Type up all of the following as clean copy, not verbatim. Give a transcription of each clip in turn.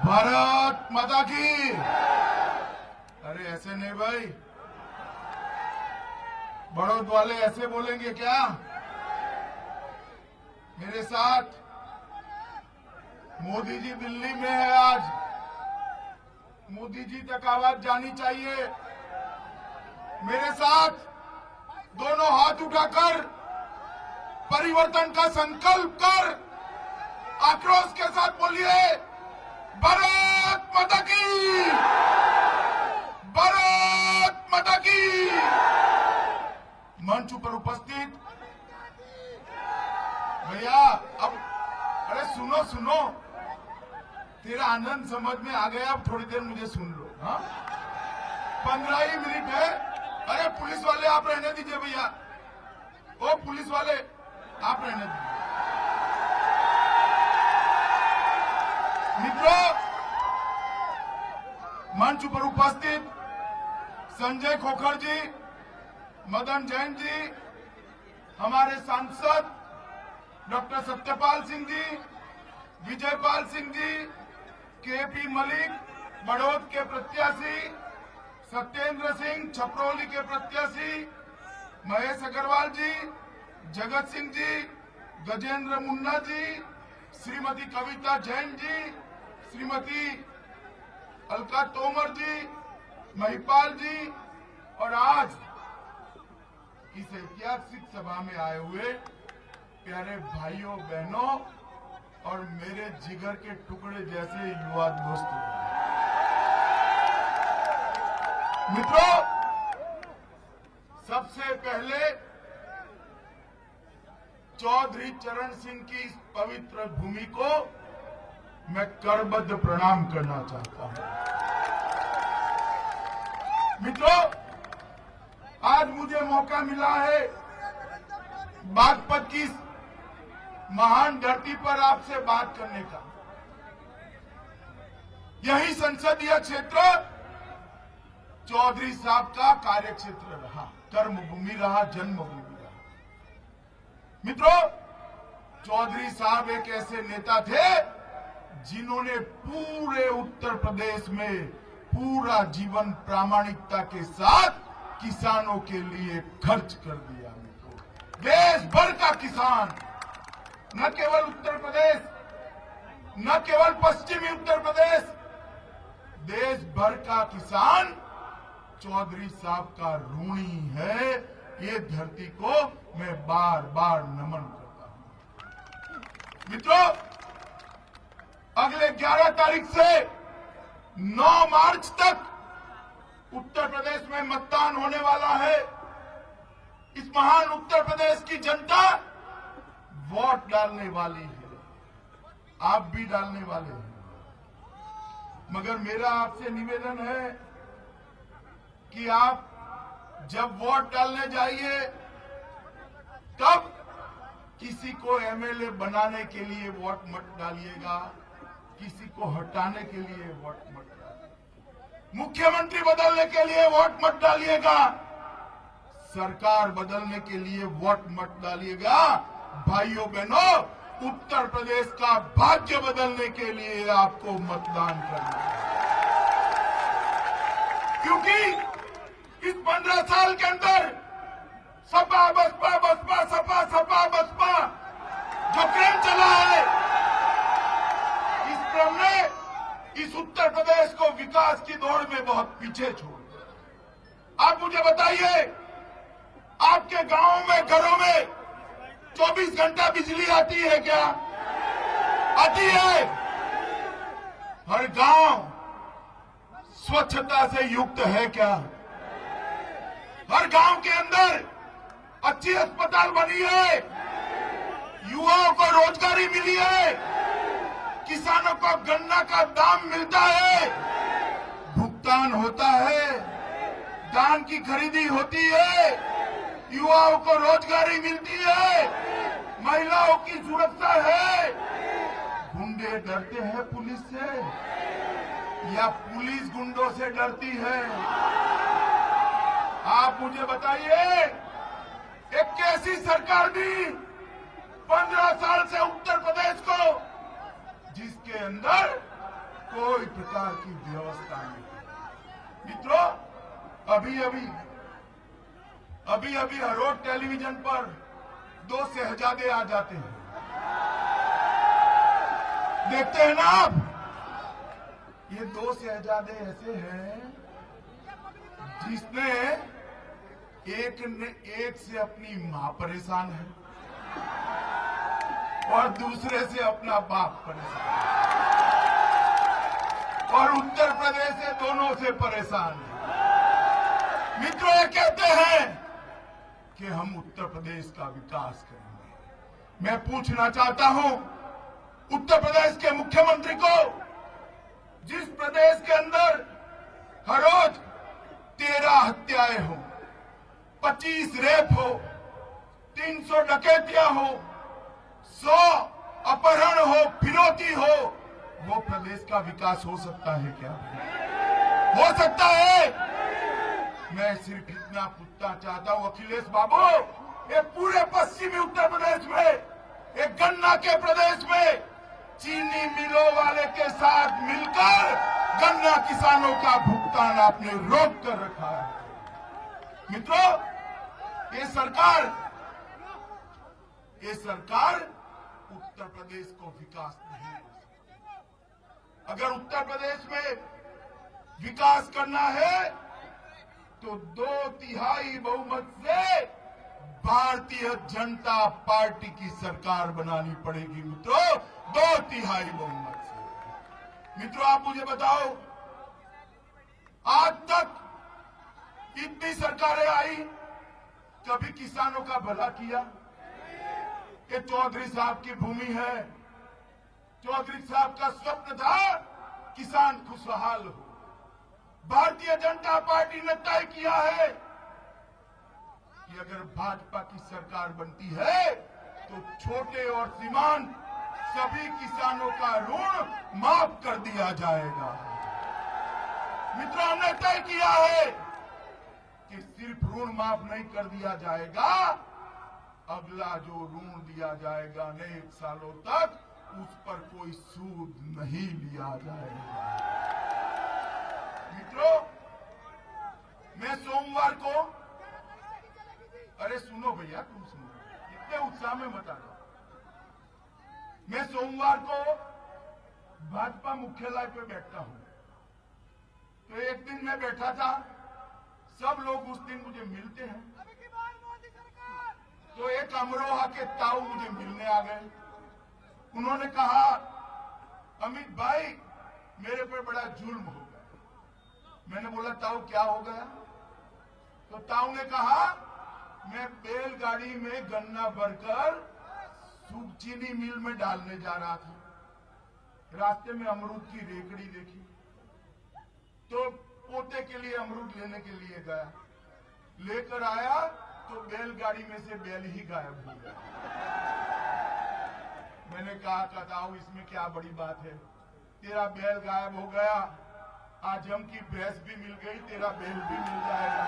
भारत माता की। अरे ऐसे नहीं भाई, बड़ौद वाले ऐसे बोलेंगे क्या? मेरे साथ मोदी जी दिल्ली में है आज। मोदी जी तक आवाज जानी चाहिए। मेरे साथ दोनों हाथ उठाकर परिवर्तन का संकल्प कर आक्रोश के साथ बोलिए, भारत माता की, भारत माता की। मंच पर उपस्थित भैया, अब अरे सुनो सुनो, तेरा आनंद समझ में आ गया। अब थोड़ी देर मुझे सुन लो। हाँ, 15 ही मिनट है। अरे पुलिस वाले आप रहने दीजिए भैया। ओ पुलिस वाले आप रहने दीजिए। मित्रों, मंच पर उपस्थित संजय खोखर जी, मदन जैन जी, हमारे सांसद डॉक्टर सत्यपाल सिंह जी, विजयपाल सिंह जी, केपी मलिक बड़ौद के प्रत्याशी, सत्येंद्र सिंह छपरौली के प्रत्याशी, महेश अग्रवाल जी, जगत सिंह जी, गजेंद्र मुन्ना जी, श्रीमती कविता जैन जी, श्रीमती अलका तोमर जी, महिपाल जी, और आज इस ऐतिहासिक सभा में आए हुए प्यारे भाइयों बहनों और मेरे जिगर के टुकड़े जैसे युवा दोस्तों। मित्रों, सबसे पहले चौधरी चरण सिंह की इस पवित्र भूमि को मैं करबद्ध प्रणाम करना चाहता हूं। मित्रों, आज मुझे मौका मिला है बागपत की महान धरती पर आपसे बात करने का। यही संसदीय क्षेत्र चौधरी साहब का कार्य क्षेत्र रहा, कर्मभूमि रहा, जन्मभूमि रहा। मित्रों, चौधरी साहब एक ऐसे नेता थे जिन्होंने पूरे उत्तर प्रदेश में पूरा जीवन प्रामाणिकता के साथ किसानों के लिए खर्च कर दिया। देश भर का किसान, न केवल उत्तर प्रदेश, न केवल पश्चिमी उत्तर प्रदेश, देश भर का किसान चौधरी साहब का ऋणी है। ये धरती को मैं बार बार नमन करता हूं। मित्रों, अगले 11 तारीख से 9 मार्च तक उत्तर प्रदेश में मतदान होने वाला है। इस महान उत्तर प्रदेश की जनता वोट डालने वाली है, आप भी डालने वाले हैं। मगर मेरा आपसे निवेदन है कि आप जब वोट डालने जाइए तब किसी को एमएलए बनाने के लिए वोट मत डालिएगा, किसी को हटाने के लिए वोट मत डालिएगा, मुख्यमंत्री बदलने के लिए वोट मत डालिएगा, सरकार बदलने के लिए वोट मत डालिएगा। भाइयों बहनों, उत्तर प्रदेश का भाग्य बदलने के लिए आपको मतदान करना है। क्योंकि इस 15 साल के अंदर सपा बसपा, बसपा सपा, सपा बसपा जो क्रम चला है, इस क्रम ने इस उत्तर प्रदेश को विकास की दौड़ में बहुत पीछे छोड़ दिया। आप मुझे बताइए, आपके गांवों में, घरों में 24 घंटा बिजली आती है क्या? आती है? हर गांव स्वच्छता से युक्त है क्या? हर गांव के अंदर अच्छी अस्पताल बनी है, युवाओं को रोजगारी मिली है, किसानों को गन्ना का दाम मिलता है, भुगतान होता है, धान की खरीदी होती है, युवाओं को रोजगारी मिलती है, महिलाओं की सुरक्षा है। गुंडे डरते हैं पुलिस से या पुलिस गुंडों से डरती है? आप मुझे बताइए, एक कैसी सरकार दी 15 साल से उत्तर प्रदेश को, जिसके अंदर कोई प्रकार की व्यवस्था नहीं। मित्रों, अभी अभी हर रोज टेलीविजन पर 2 शहजादे आ जाते हैं, देखते हैं ना आप। ये 2 शहजादे ऐसे हैं जिसने एक से अपनी मां परेशान है और दूसरे से अपना बाप परेशान है, और उत्तर प्रदेश से दोनों से परेशान है। मित्रों, ये कहते हैं कि हम उत्तर प्रदेश का विकास करेंगे। मैं पूछना चाहता हूं उत्तर प्रदेश के मुख्यमंत्री को, जिस प्रदेश के अंदर हर रोज 13 हत्याएं हो, 25 रेप हो, 300 डकैतियां हो, 100 अपहरण हो, फिरौती हो, वो प्रदेश का विकास हो सकता है क्या? हो सकता है? मैं सिर्फ इतना पूछना चाहता हूं अखिलेश बाबू, ये पूरे पश्चिमी उत्तर प्रदेश में, एक गन्ना के प्रदेश में चीनी मिलों वाले के साथ मिलकर गन्ना किसानों का भुगतान आपने रोक कर रखा है। मित्रों, ये सरकार उत्तर प्रदेश को विकास नहीं दे सकती। अगर उत्तर प्रदेश में विकास करना है तो 2/3 बहुमत से भारतीय जनता पार्टी की सरकार बनानी पड़ेगी। मित्रों, 2/3 बहुमत से। मित्रों, आप मुझे बताओ, आज तक इतनी सरकारें आई, कभी किसानों का भला किया? ये चौधरी साहब की भूमि है। चौधरी साहब का स्वप्न था किसान खुशहाल हो। भारतीय जनता पार्टी ने तय किया है कि अगर भाजपा की सरकार बनती है तो छोटे और सीमांत सभी किसानों का ऋण माफ कर दिया जाएगा। मित्रों, हमने तय किया है कि सिर्फ ऋण माफ नहीं कर दिया जाएगा, अगला जो ऋण दिया जाएगा अनेक सालों तक, उस पर कोई सूद नहीं लिया जाएगा। मित्रों, मैं सोमवार को, अरे सुनो भैया, तुम सुनो, इतने उत्साह में मत आ जाओ। मैं सोमवार को भाजपा मुख्यालय पे बैठता हूं, तो एक दिन मैं बैठा था, सब लोग उस दिन मुझे मिलते हैं, तो एक अमरोहा के ताऊ मुझे मिलने आ गए। उन्होंने कहा, अमित भाई, मेरे पर बड़ा जुल्म हो गया। मैंने बोला, ताऊ क्या हो गया? तो ताऊ ने कहा, मैं बैलगाड़ी में गन्ना भरकर चीनी मिल में डालने जा रहा था, रास्ते में अमरूद की रेकड़ी देखी, तो पोते के लिए अमरूद लेने के लिए गया, लेकर आया तो बैलगाड़ी में से बैल ही गायब हो गया। मैंने कहा, ताऊ इसमें क्या बड़ी बात है, तेरा बैल गायब हो गया, आज हम की भैंस भी मिल गई, तेरा बैल भी मिल जाएगा।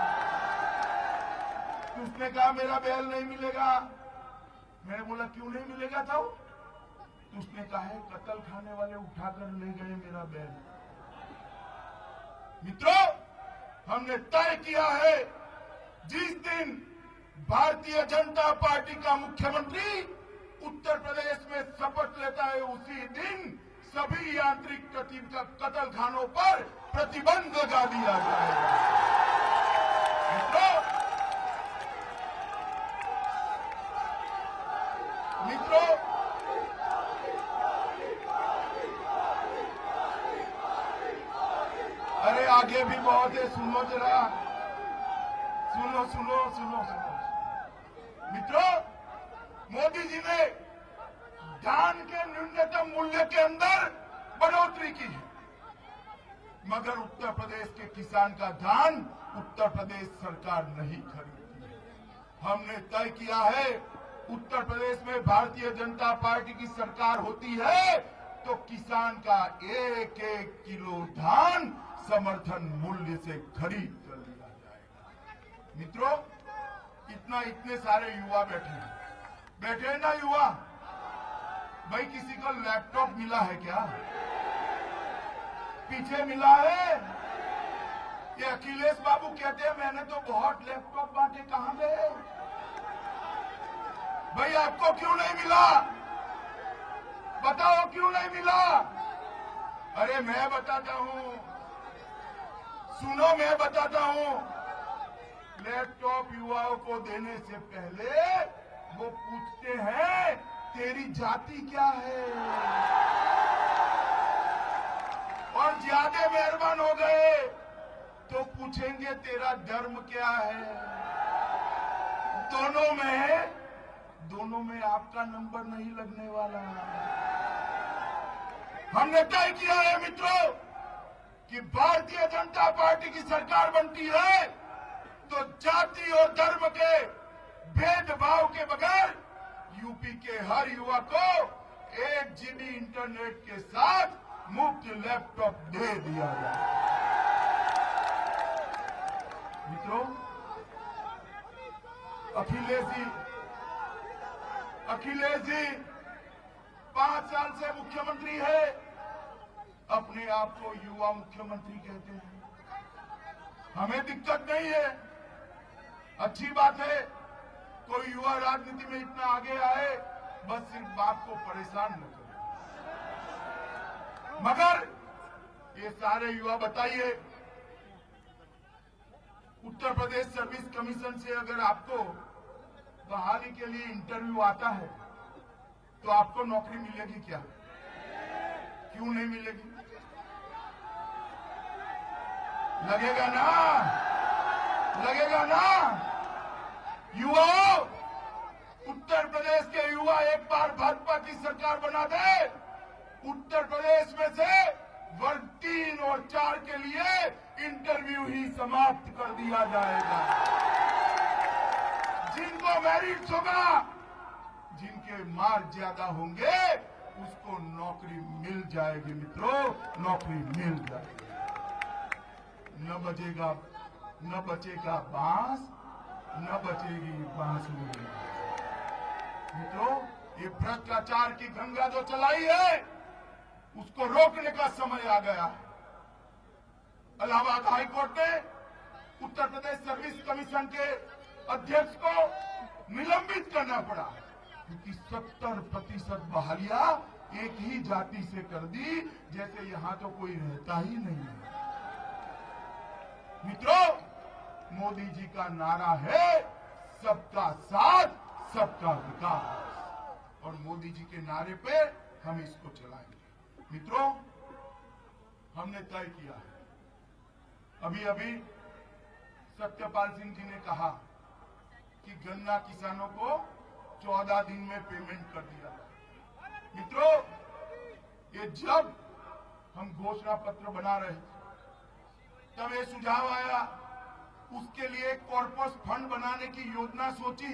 तो उसने कहा, मेरा बैल नहीं मिलेगा। मैंने बोला, क्यों नहीं मिलेगा ताऊ? तो उसने कहा, कत्ल खाने वाले उठाकर ले गए मेरा बैल। मित्रों, हमने तय किया है, जिस दिन भारतीय जनता पार्टी का मुख्यमंत्री उत्तर प्रदेश में शपथ लेता है, उसी दिन सभी यांत्रिक कत्ल खानों पर प्रतिबंध लगा दिया जाएगा। मित्रों, अरे आगे भी बहुत है, सुनो जरा, सुनो सुनो सुनो सुनो। मित्रों, मोदी जी ने धान के न्यूनतम मूल्य के अंदर बढ़ोतरी की है, मगर उत्तर प्रदेश के किसान का धान उत्तर प्रदेश सरकार नहीं खरीदती है। हमने तय किया है, उत्तर प्रदेश में भारतीय जनता पार्टी की सरकार होती है तो किसान का 1-1 किलो धान समर्थन मूल्य से खरीद कर लिया जाएगा। मित्रों, इतने सारे युवा बैठे हैं ना युवा, भाई किसी को लैपटॉप मिला है क्या? पीछे मिला है। ये अखिलेश बाबू कहते हैं मैंने तो बहुत लैपटॉप बांटे, कहां गए भाई? आपको क्यों नहीं मिला? बताओ क्यों नहीं मिला? अरे मैं बताता हूं, सुनो मैं बताता हूं। लैपटॉप युवाओं को देने से पहले वो पूछते हैं तेरी जाति क्या है, और ज्यादा मेहरबान हो गए तो पूछेंगे तेरा धर्म क्या है। दोनों में आपका नंबर नहीं लगने वाला। हमने तय किया है मित्रों कि भारतीय जनता पार्टी की सरकार बनती है तो जाति और धर्म के भेदभाव के बगैर यूपी के हर युवा को 1 GB इंटरनेट के साथ मुफ्त लैपटॉप दे दिया जाए। मित्रों, अखिलेश जी 5 साल से मुख्यमंत्री है, अपने आप को युवा मुख्यमंत्री कहते हैं। हमें दिक्कत नहीं है, अच्छी बात है, कोई युवा राजनीति में इतना आगे आए, बस सिर्फ बाप को परेशान न करे। मगर ये सारे युवा बताइए, उत्तर प्रदेश सर्विस कमीशन से अगर आपको बहाली के लिए इंटरव्यू आता है तो आपको नौकरी मिलेगी क्या? क्यों नहीं मिलेगी? लगेगा ना, लगेगा ना। युवाओं, उत्तर प्रदेश के युवा एक बार भाजपा की सरकार बना दे, उत्तर प्रदेश में से वर्ग 3 और 4 के लिए इंटरव्यू ही समाप्त कर दिया जाएगा। जिनको मेरिट होगा, जिनके मार्क ज्यादा होंगे, उसको नौकरी मिल जाएगी मित्रों, नौकरी मिल जाएगी। न बचेगा बांस, न बचेगी बांसुरी। मित्रों, ये भ्रष्टाचार की गंगा जो चलाई है, उसको रोकने का समय आ गया है। इलाहाबाद हाईकोर्ट ने उत्तर प्रदेश सर्विस कमीशन के अध्यक्ष को निलंबित करना पड़ा क्योंकि 70% बहालियां एक ही जाति से कर दी, जैसे यहां तो कोई रहता ही नहीं है। मित्रों, मोदी जी का नारा है सबका साथ, सबका विकास, और मोदी जी के नारे पे हम इसको चलाएंगे। मित्रों, हमने तय किया है, अभी सत्यपाल सिंह जी ने कहा कि गन्ना किसानों को 14 दिन में पेमेंट कर दिया जाए। मित्रों, ये जब हम घोषणा पत्र बना रहे तब ये सुझाव आया, उसके लिए कॉर्पस फंड बनाने की योजना सोची।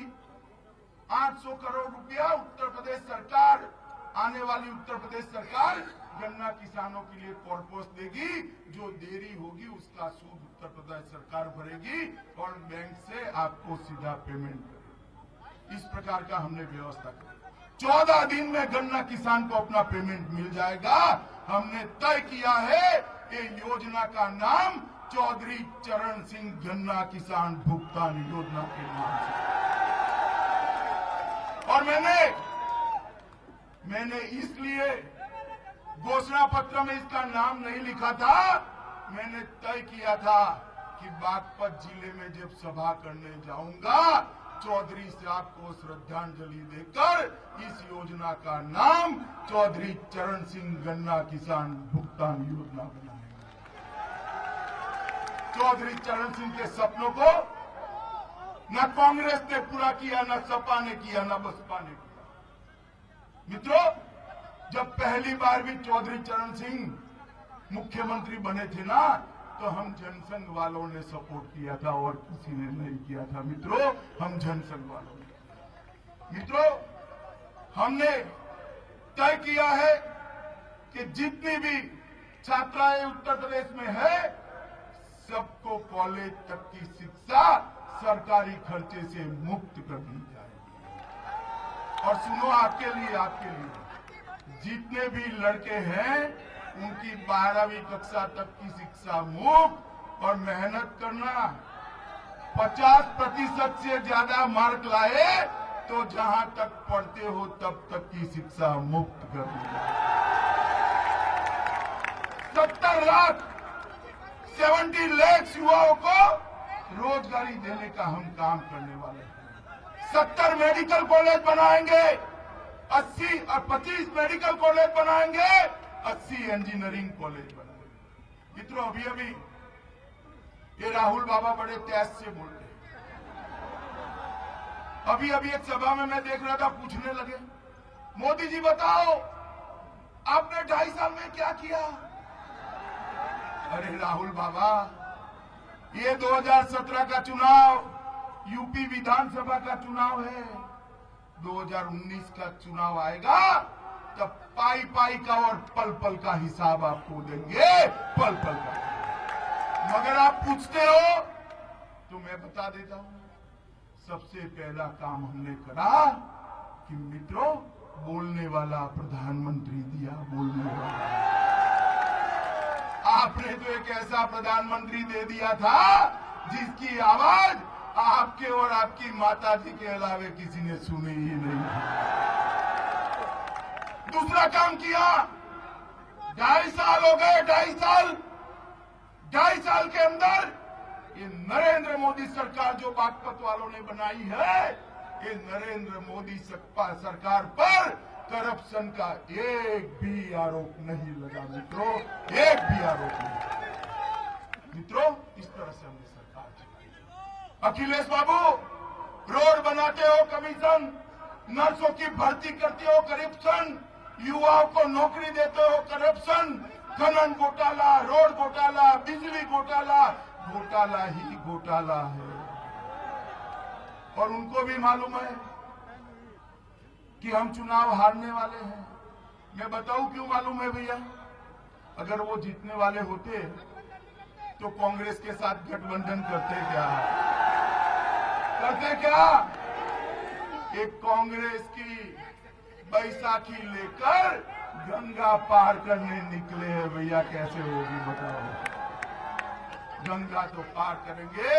800 करोड़ रुपया उत्तर प्रदेश सरकार, आने वाली उत्तर प्रदेश सरकार गन्ना किसानों के लिए कॉर्पस देगी। जो देरी होगी उसका सूद उत्तर प्रदेश सरकार भरेगी और बैंक से आपको सीधा पेमेंट करेगी। इस प्रकार का हमने व्यवस्था की। 14 दिन में गन्ना किसान को अपना पेमेंट मिल जाएगा। हमने तय किया है ये योजना का नाम चौधरी चरण सिंह गन्ना किसान भुगतान योजना के नाम से। और मैंने इसलिए घोषणा पत्र में इसका नाम नहीं लिखा था। मैंने तय किया था कि बागपत जिले में जब सभा करने जाऊंगा, चौधरी साहब को श्रद्धांजलि देकर इस योजना का नाम चौधरी चरण सिंह गन्ना किसान भुगतान योजना बनाएंगे। चौधरी चरण सिंह के सपनों को न कांग्रेस ने पूरा किया, न सपा ने किया, न बसपा ने किया। मित्रों, जब पहली बार भी चौधरी चरण सिंह मुख्यमंत्री बने थे ना, तो हम जनसंघ वालों ने सपोर्ट किया था और किसी ने नहीं किया था। मित्रों, हम जनसंघ वालों ने, मित्रों, हमने तय किया है कि जितनी भी छात्राएं उत्तर प्रदेश में है, सबको कॉलेज तक की शिक्षा सरकारी खर्चे से मुक्त कर दी जाएगी। और सुनो, आपके लिए जितने भी लड़के हैं उनकी 12वीं कक्षा तक की शिक्षा मुफ्त और मेहनत करना। 50% से ज्यादा मार्क लाए तो जहां तक पढ़ते हो तब तक की शिक्षा मुफ्त कर दी। 70 लाख 70 लाख युवाओं को रोजगारी देने का हम काम करने वाले हैं। 70 मेडिकल कॉलेज बनाएंगे, 80 और 25 मेडिकल कॉलेज बनाएंगे, 80 इंजीनियरिंग कॉलेज बनाएंगे। मित्रों, अभी ये राहुल बाबा बड़े तेज से बोलते हैं। अभी एक सभा में मैं देख रहा था, पूछने लगे, मोदी जी बताओ आपने 2.5 साल में क्या किया? अरे राहुल बाबा, ये 2017 का चुनाव यूपी विधानसभा का चुनाव है। 2019 का चुनाव आएगा तब पाई पाई का और पल पल का हिसाब आपको देंगे, पल पल का। मगर आप पूछते हो तो मैं बता देता हूं। सबसे पहला काम हमने करा कि मित्रों, बोलने वाला प्रधानमंत्री दिया, बोलने वाला। आपने तो एक ऐसा प्रधानमंत्री दे दिया था जिसकी आवाज आपके और आपकी माता जी के अलावे किसी ने सुनी ही नहीं। दूसरा काम किया, 2.5 साल हो गए, 2.5 साल के अंदर ये नरेंद्र मोदी सरकार जो बागपत वालों ने बनाई है, ये नरेंद्र मोदी सरकार पर करप्शन का एक भी आरोप नहीं लगा। मित्रों, एक भी आरोप नहीं। मित्रों, इस तरह से हमने सरकार चलाई। अखिलेश बाबू, रोड बनाते हो कमीशन, नर्सों की भर्ती करते हो करप्शन, युवाओं को नौकरी देते हो करप्शन, खनन घोटाला, रोड घोटाला, बिजली घोटाला, घोटाला ही घोटाला है। और उनको भी मालूम है कि हम चुनाव हारने वाले हैं। मैं बताऊं क्यों मालूम है भैया? अगर वो जीतने वाले होते तो कांग्रेस के साथ गठबंधन करते क्या? एक कांग्रेस की बैसाखी लेकर गंगा पार करने निकले हैं भैया, कैसे होगी बताओ? गंगा तो पार करेंगे।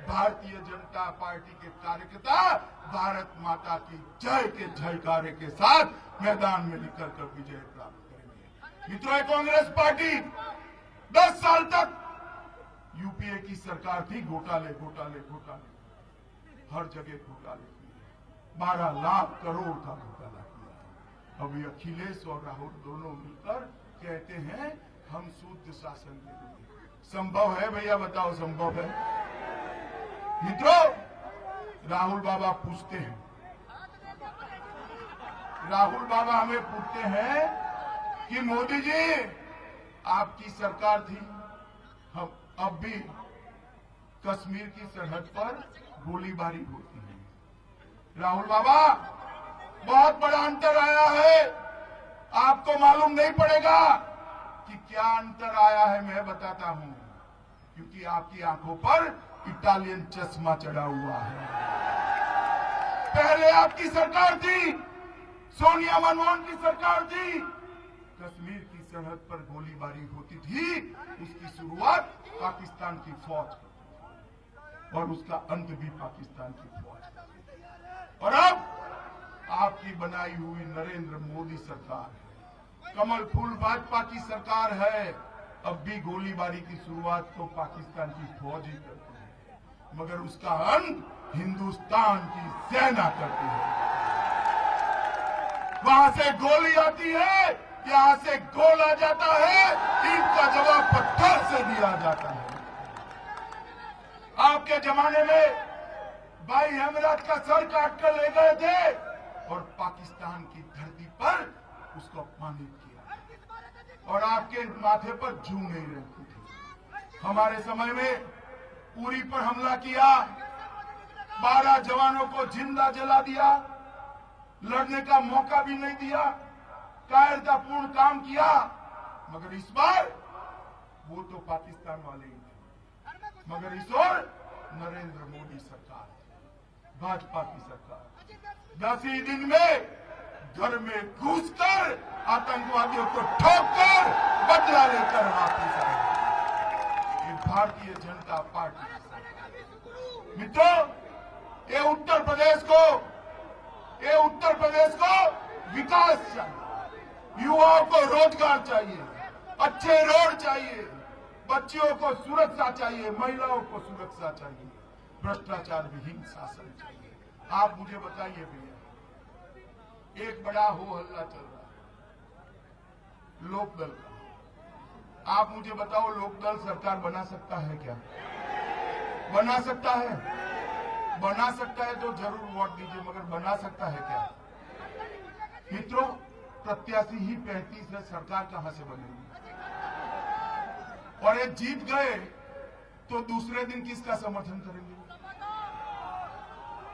भारतीय जनता पार्टी के कार्यकर्ता भारत माता की जय के जयकारे के साथ मैदान में निकलकर विजय प्राप्त करेंगे। मित्रों, कांग्रेस पार्टी 10 साल तक यूपीए की सरकार थी, घोटाले घोटाले घोटाले, हर जगह घोटाले किए, 12 लाख करोड़ का घोटाला किया। अभी अखिलेश और राहुल दोनों मिलकर कहते हैं हम शुद्ध शासन देंगे। संभव है भैया? बताओ, संभव है? मित्रों, राहुल बाबा पूछते हैं, राहुल बाबा हमें पूछते हैं कि मोदी जी, आपकी सरकार थी, हम अब भी कश्मीर की सरहद पर गोलीबारी होती है। राहुल बाबा, बहुत बड़ा अंतर आया है, आपको मालूम नहीं पड़ेगा कि क्या अंतर आया है। मैं बताता हूं, क्योंकि आपकी आंखों पर इटालियन चश्मा चढ़ा हुआ है। पहले आपकी सरकार थी, सोनिया मनमोहन की सरकार थी, कश्मीर की सरहद पर गोलीबारी होती थी, उसकी शुरुआत पाकिस्तान की फौज करती थी और उसका अंत भी पाकिस्तान की फौज करती थी। और अब आपकी बनाई हुई नरेंद्र मोदी सरकार है, कमल फूल भाजपा की सरकार है, अब भी गोलीबारी की शुरुआत तो पाकिस्तान की फौज ही करती है, मगर उसका अंत हिंदुस्तान की सेना करती है। वहां से गोली आती है, यहां से गोला जाता है, ईंट का जवाब पत्थर से दिया जाता है। आपके जमाने में भाई हेमराज का सर काट कर ले गए थे और पाकिस्तान की धरती पर उसको अपमानित किया और आपके माथे पर जू नहीं रहती थी। हमारे समय में उरी पर हमला किया, 12 जवानों को जिंदा जला दिया, लड़ने का मौका भी नहीं दिया, कायरतापूर्ण काम किया। मगर इस बार वो तो पाकिस्तान वाले ही थे, मगर इस ओर नरेंद्र मोदी सरकार, भाजपा की सरकार 10 ही दिन में घर में घुसकर आतंकवादियों को ठोककर बदला लेकर वापस आए। ये भारतीय जनता पार्टी। मित्रों, ये उत्तर प्रदेश को विकास चाहिए, युवाओं को रोजगार चाहिए, अच्छे रोड चाहिए, बच्चियों को सुरक्षा चाहिए, महिलाओं को सुरक्षा चाहिए, भ्रष्टाचार विहीन शासन चाहिए। आप मुझे बताइए भैया, एक बड़ा हो हल्ला चल रहा है लोकदल का। आप मुझे बताओ, लोकदल सरकार बना सकता है क्या? बना सकता है? बना सकता है तो जरूर वोट दीजिए, मगर बना सकता है क्या? मित्रों, प्रत्याशी ही 35 है, सरकार कहां से बनेगी? और ये जीत गए तो दूसरे दिन किसका समर्थन करेंगे?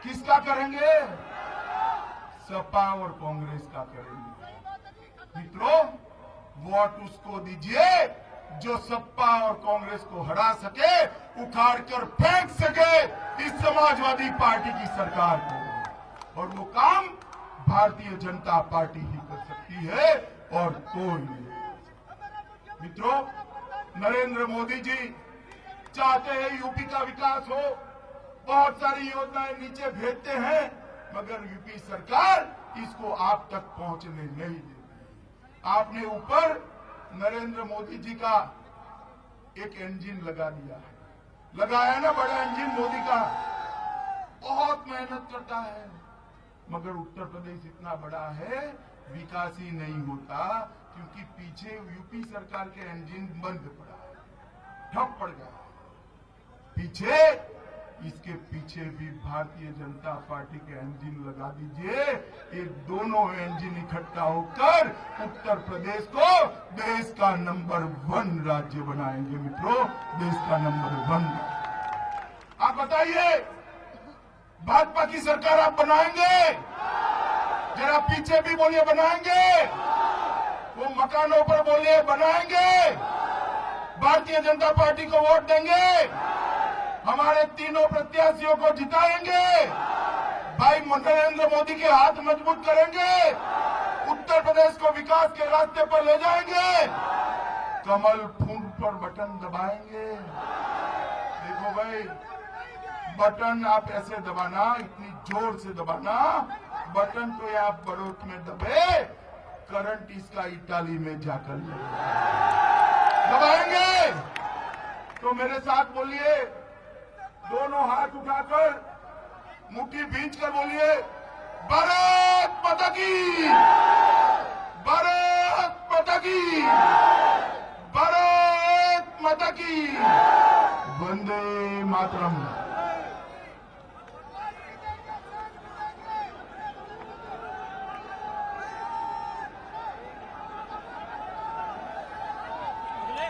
किसका करेंगे? सपा और कांग्रेस का करेंगे। मित्रों, वोट उसको दीजिए जो सपा और कांग्रेस को हरा सके, उखाड़कर फेंक सके इस समाजवादी पार्टी की सरकार को। और वो काम भारतीय जनता पार्टी ही कर सकती है और कोई नहीं। मित्रों, नरेंद्र मोदी जी चाहते हैं यूपी का विकास हो, बहुत सारी योजनाएं नीचे भेजते हैं, मगर यूपी सरकार इसको आप तक पहुंचने नहीं देती। आपने ऊपर नरेंद्र मोदी जी का एक इंजन लगा दिया है, लगाया ना बड़ा इंजन मोदी का, बहुत मेहनत करता है, मगर उत्तर प्रदेश इतना बड़ा है, विकास ही नहीं होता, क्योंकि पीछे यूपी सरकार के इंजन बंद पड़ा है, ठप पड़ गया पीछे। इसके पीछे भी भारतीय जनता पार्टी के इंजन लगा दीजिए, ये दोनों इंजन इकट्ठा होकर उत्तर प्रदेश को देश का नंबर 1 राज्य बनाएंगे। मित्रों, देश का नंबर 1। आप बताइए, भाजपा की सरकार आप बनाएंगे? जरा पीछे भी बोलिए, बनाएंगे? वो मकानों पर बोलिए, बनाएंगे? भारतीय जनता पार्टी को वोट देंगे? हमारे तीनों प्रत्याशियों को जिताएंगे? भाई नरेंद्र मोदी के हाथ मजबूत करेंगे? उत्तर प्रदेश को विकास के रास्ते पर ले जाएंगे? कमल फूल पर बटन दबाएंगे? देखो भाई, बटन आप ऐसे दबाना, इतनी जोर से दबाना, बटन तो आप बड़ौत में दबे, करंट इसका इटाली में जाकर दबाएंगे। तो मेरे साथ बोलिए, दोनों हाथ उठाकर मुट्ठी भींचकर बोलिए, भारत माता की, भारत माता की, भारत माता की, वंदे मातरम।